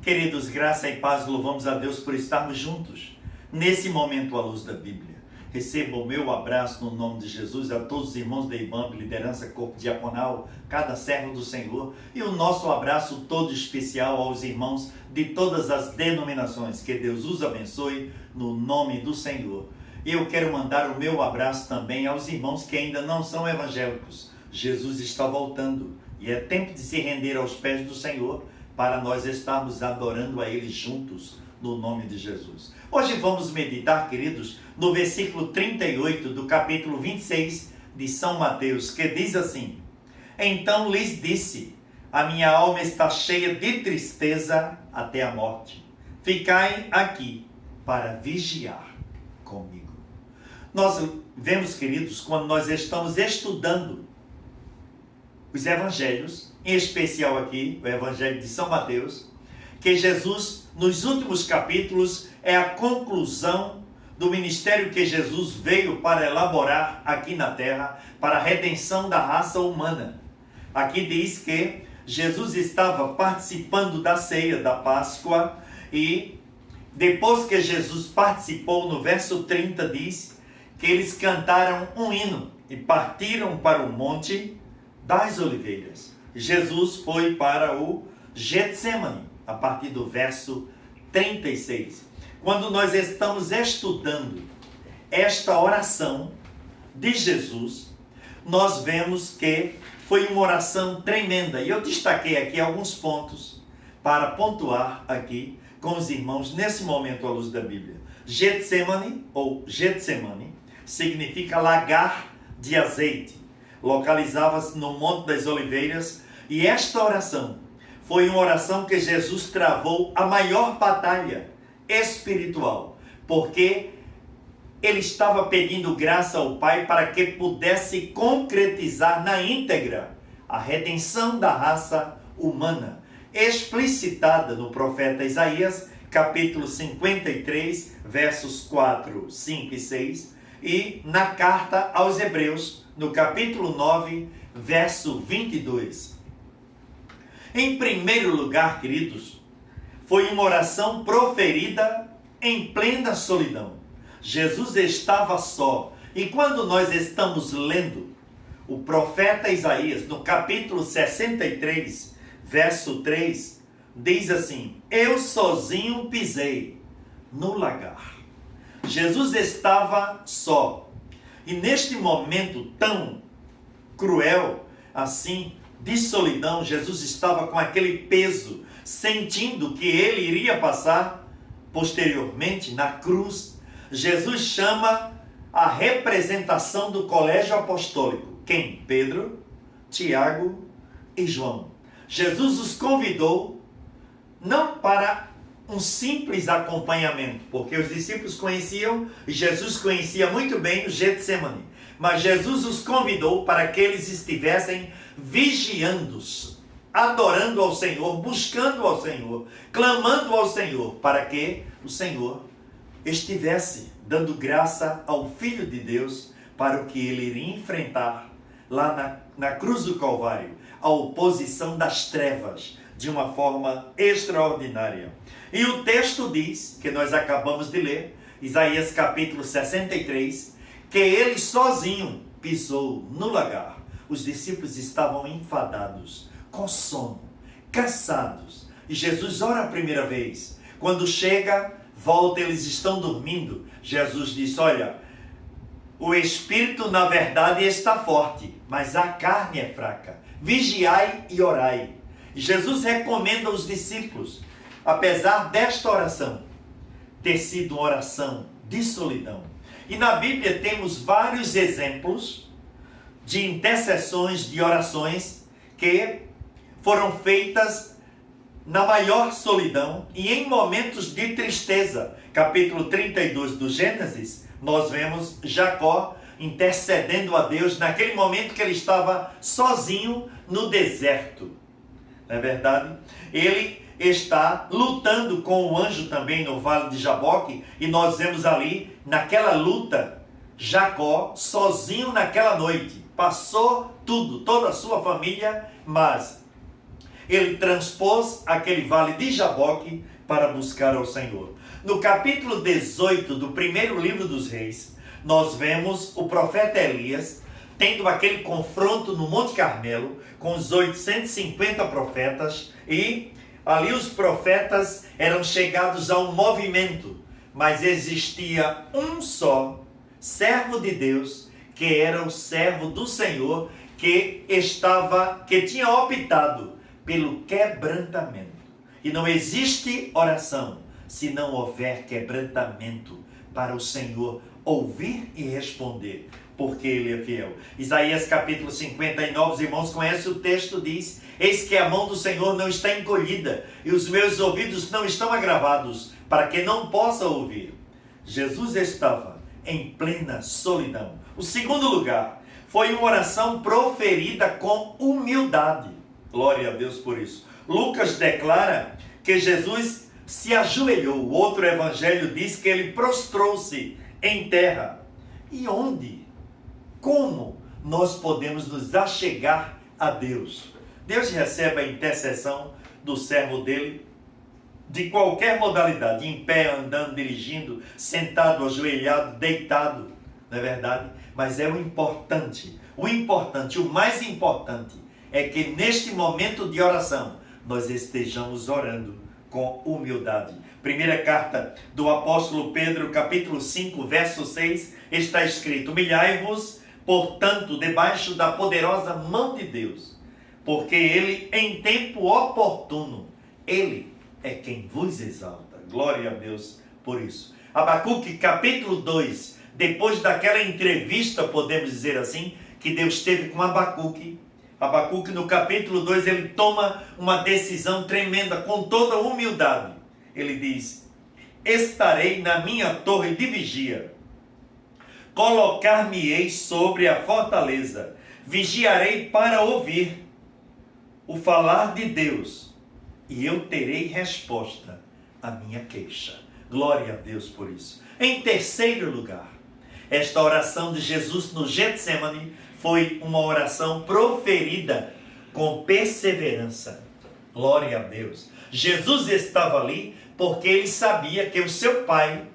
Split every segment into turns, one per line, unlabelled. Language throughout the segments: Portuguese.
Queridos, graça e paz, louvamos a Deus por estarmos juntos nesse momento à luz da Bíblia. Receba o meu abraço no nome de Jesus a todos os irmãos da IBAMB, liderança, corpo diaconal, cada servo do Senhor, e o nosso abraço todo especial aos irmãos de todas as denominações. Que Deus os abençoe no nome do Senhor. E eu quero mandar o meu abraço também aos irmãos que ainda não são evangélicos. Jesus está voltando e é tempo de se render aos pés do Senhor para nós estarmos adorando a Ele juntos, no nome de Jesus. Hoje vamos meditar, queridos, no versículo 38 do capítulo 26 de São Mateus, que diz assim: Então lhes disse, a minha alma está cheia de tristeza até a morte. Ficai aqui para vigiar comigo. Nós vemos, queridos, quando nós estamos estudando os evangelhos, em especial aqui, o evangelho de São Mateus, que Jesus, nos últimos capítulos, é a conclusão do ministério que Jesus veio para elaborar aqui na terra, para a redenção da raça humana. Aqui diz que Jesus estava participando da ceia da Páscoa e depois que Jesus participou, no verso 30 diz que eles cantaram um hino e partiram para o Monte das Oliveiras. Jesus foi para o Getsemane, a partir do verso 36. Quando nós estamos estudando esta oração de Jesus, nós vemos que foi uma oração tremenda. E eu destaquei aqui alguns pontos para pontuar aqui com os irmãos nesse momento à luz da Bíblia. Getsemane, ou Getsemane, significa lagar de azeite. Localizava-se no Monte das Oliveiras, e esta oração foi uma oração que Jesus travou a maior batalha espiritual, porque ele estava pedindo graça ao Pai para que pudesse concretizar na íntegra a redenção da raça humana, explicitada no profeta Isaías, capítulo 53, versos 4, 5 e 6, e na carta aos Hebreus, no capítulo 9, verso 22. Em primeiro lugar, queridos, foi uma oração proferida em plena solidão. Jesus estava só. E quando nós estamos lendo o profeta Isaías, no capítulo 63, verso 3, diz assim: Eu sozinho pisei no lagar. Jesus estava só. E neste momento tão cruel assim, de solidão, Jesus estava com aquele peso, sentindo que ele iria passar posteriormente na cruz. Jesus chama a representação do colégio apostólico. Quem? Pedro, Tiago e João. Jesus os convidou não para um simples acompanhamento, porque os discípulos conheciam, e Jesus conhecia muito bem o Getsemane, mas Jesus os convidou para que eles estivessem vigiando, adorando ao Senhor, buscando ao Senhor, clamando ao Senhor, para que o Senhor estivesse dando graça ao Filho de Deus para o que ele iria enfrentar lá na cruz do Calvário, a oposição das trevas, de uma forma extraordinária. E o texto diz, que nós acabamos de ler, Isaías capítulo 63, que ele sozinho pisou no lagar. Os discípulos estavam enfadados, com sono, cansados. E Jesus ora a primeira vez. Quando chega, volta, eles estão dormindo. Jesus diz: olha, o espírito na verdade está forte, mas a carne é fraca. Vigiai e orai. E Jesus recomenda aos discípulos, apesar desta oração ter sido uma oração de solidão. E na Bíblia temos vários exemplos de intercessões, de orações que foram feitas na maior solidão e em momentos de tristeza. Capítulo 32 do Gênesis, nós vemos Jacó intercedendo a Deus naquele momento que ele estava sozinho no deserto. Não é verdade? Ele está lutando com o anjo também no Vale de Jaboque, e nós vemos ali, naquela luta, Jacó sozinho naquela noite. Passou tudo, toda a sua família, mas ele transpôs aquele vale de Jaboque para buscar ao Senhor. No capítulo 18 do primeiro livro dos Reis, nós vemos o profeta Elias tendo aquele confronto no Monte Carmelo com os 850 profetas, e ali os profetas eram chegados a um movimento, mas existia um só servo de Deus, que era o servo do Senhor, que tinha optado pelo quebrantamento. E não existe oração se não houver quebrantamento para o Senhor ouvir e responder, porque Ele é fiel. Isaías capítulo 59, os irmãos conhecem o texto, diz: eis que a mão do Senhor não está encolhida, e os meus ouvidos não estão agravados, para que não possa ouvir. Jesus estava em plena solidão. O segundo lugar foi uma oração proferida com humildade. Glória a Deus por isso. Lucas declara que Jesus se ajoelhou. O outro evangelho diz que ele prostrou-se em terra. E onde? Como nós podemos nos achegar a Deus? Deus recebe a intercessão do servo dele de qualquer modalidade, em pé, andando, dirigindo, sentado, ajoelhado, deitado, não é verdade? Mas é o mais importante é que neste momento de oração nós estejamos orando com humildade. Primeira carta do apóstolo Pedro, capítulo 5, verso 6, está escrito: humilhai-vos, portanto, debaixo da poderosa mão de Deus, porque Ele, em tempo oportuno, Ele é quem vos exalta. Glória a Deus por isso. Abacuque, capítulo 2, depois daquela entrevista, podemos dizer assim, que Deus teve com Abacuque, no capítulo 2, ele toma uma decisão tremenda, com toda humildade. Ele diz: estarei na minha torre de vigia, colocar-me-ei sobre a fortaleza, vigiarei para ouvir o falar de Deus, e eu terei resposta à minha queixa. Glória a Deus por isso. Em terceiro lugar, esta oração de Jesus no Getsemane foi uma oração proferida com perseverança. Glória a Deus. Jesus estava ali porque ele sabia que o seu Pai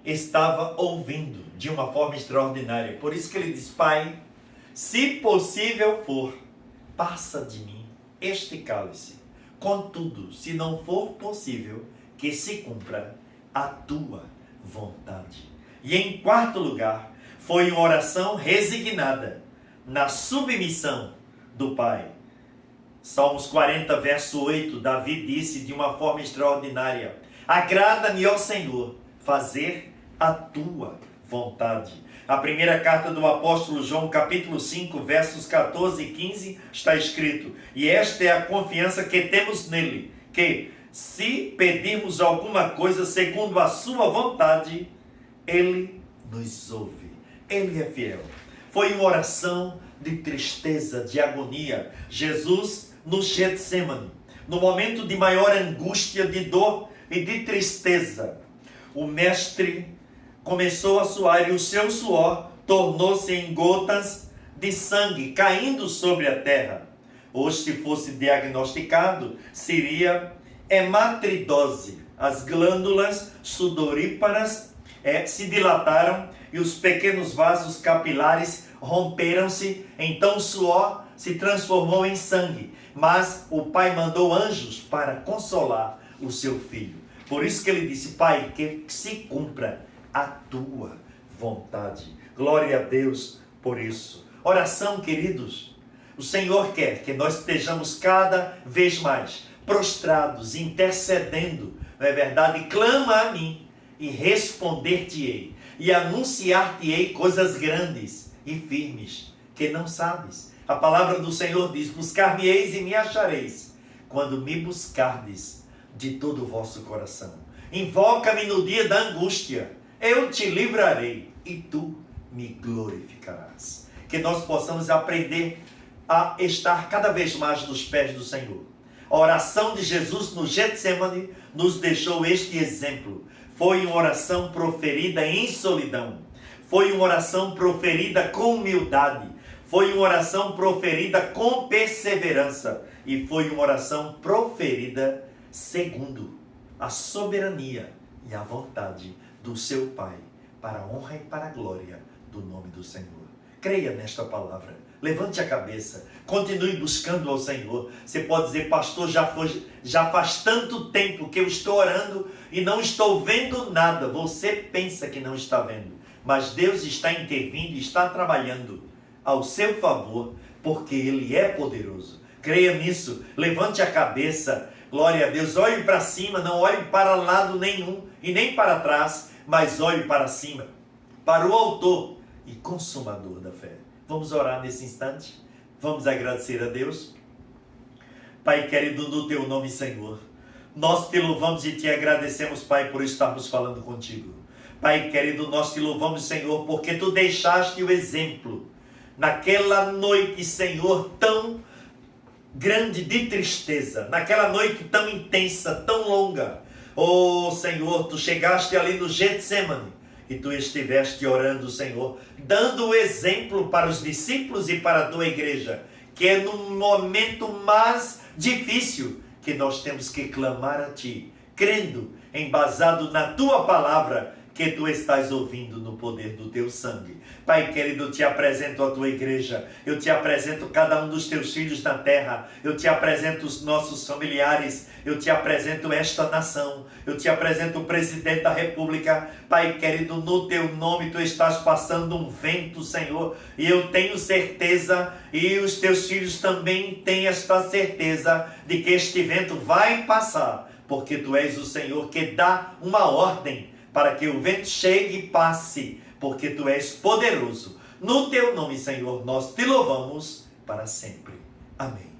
estava ouvindo de uma forma extraordinária. Por isso que ele diz: Pai, se possível for, passa de mim este cálice. Contudo, se não for possível, que se cumpra a tua vontade. E em quarto lugar, foi uma oração resignada na submissão do Pai. Salmos 40, verso 8, Davi disse de uma forma extraordinária: agrada-me, ó Senhor, fazer a tua vontade. A primeira carta do apóstolo João, capítulo 5, versos 14 e 15, está escrito: e esta é a confiança que temos nele, que se pedirmos alguma coisa segundo a sua vontade, ele nos ouve. Ele é fiel. Foi uma oração de tristeza, de agonia. Jesus, no Getsemane, no momento de maior angústia, de dor e de tristeza, o mestre começou a suar, e o seu suor tornou-se em gotas de sangue caindo sobre a terra. Hoje, se fosse diagnosticado, seria hematidose. As glândulas sudoríparas se dilataram e os pequenos vasos capilares romperam-se. Então o suor se transformou em sangue. Mas o pai mandou anjos para consolar o seu filho. Por isso que ele disse: Pai, que se cumpra a tua vontade. Glória a Deus por isso. Oração, queridos. O Senhor quer que nós estejamos cada vez mais prostrados, intercedendo, não é verdade? Clama a mim e responder-te-ei, e anunciar-te-ei coisas grandes e firmes que não sabes. A palavra do Senhor diz: buscar-me-eis e me achareis, quando me buscardes de todo o vosso coração. Invoca-me no dia da angústia, eu te livrarei e tu me glorificarás. Que nós possamos aprender a estar cada vez mais nos pés do Senhor. A oração de Jesus no Getsemane nos deixou este exemplo. Foi uma oração proferida em solidão. Foi uma oração proferida com humildade. Foi uma oração proferida com perseverança. e foi uma oração proferida segundo a soberania e a vontade do seu Pai, para a honra e para a glória do nome do Senhor. Creia nesta palavra, levante a cabeça, continue buscando ao Senhor. Você pode dizer: pastor, já faz tanto tempo que eu estou orando e não estou vendo nada. Você pensa que não está vendo, mas Deus está intervindo e está trabalhando ao seu favor, porque Ele é poderoso. Creia nisso, levante a cabeça, glória a Deus, olhe para cima, não olhe para lado nenhum e nem para trás, mas olhe para cima, para o autor e consumador da fé. Vamos orar nesse instante, vamos agradecer a Deus. Pai querido, no teu nome, Senhor, nós te louvamos e te agradecemos, Pai, por estarmos falando contigo. Pai querido, nós te louvamos, Senhor, porque tu deixaste o exemplo naquela noite, Senhor, tão grande de tristeza, naquela noite tão intensa, tão longa. Oh Senhor, tu chegaste ali no Getsemane e tu estiveste orando, Senhor, dando o exemplo para os discípulos e para a tua igreja, que é no momento mais difícil que nós temos que clamar a ti, crendo, embasado na tua palavra, que tu estás ouvindo no poder do teu sangue. Pai querido, eu te apresento a tua igreja, eu te apresento cada um dos teus filhos na terra, eu te apresento os nossos familiares, eu te apresento esta nação, eu te apresento o presidente da república. Pai querido, no teu nome tu estás passando um vento, Senhor, e eu tenho certeza, e os teus filhos também têm esta certeza, de que este vento vai passar, porque tu és o Senhor que dá uma ordem para que o vento chegue e passe, porque tu és poderoso. No teu nome, Senhor, nós te louvamos para sempre. Amém.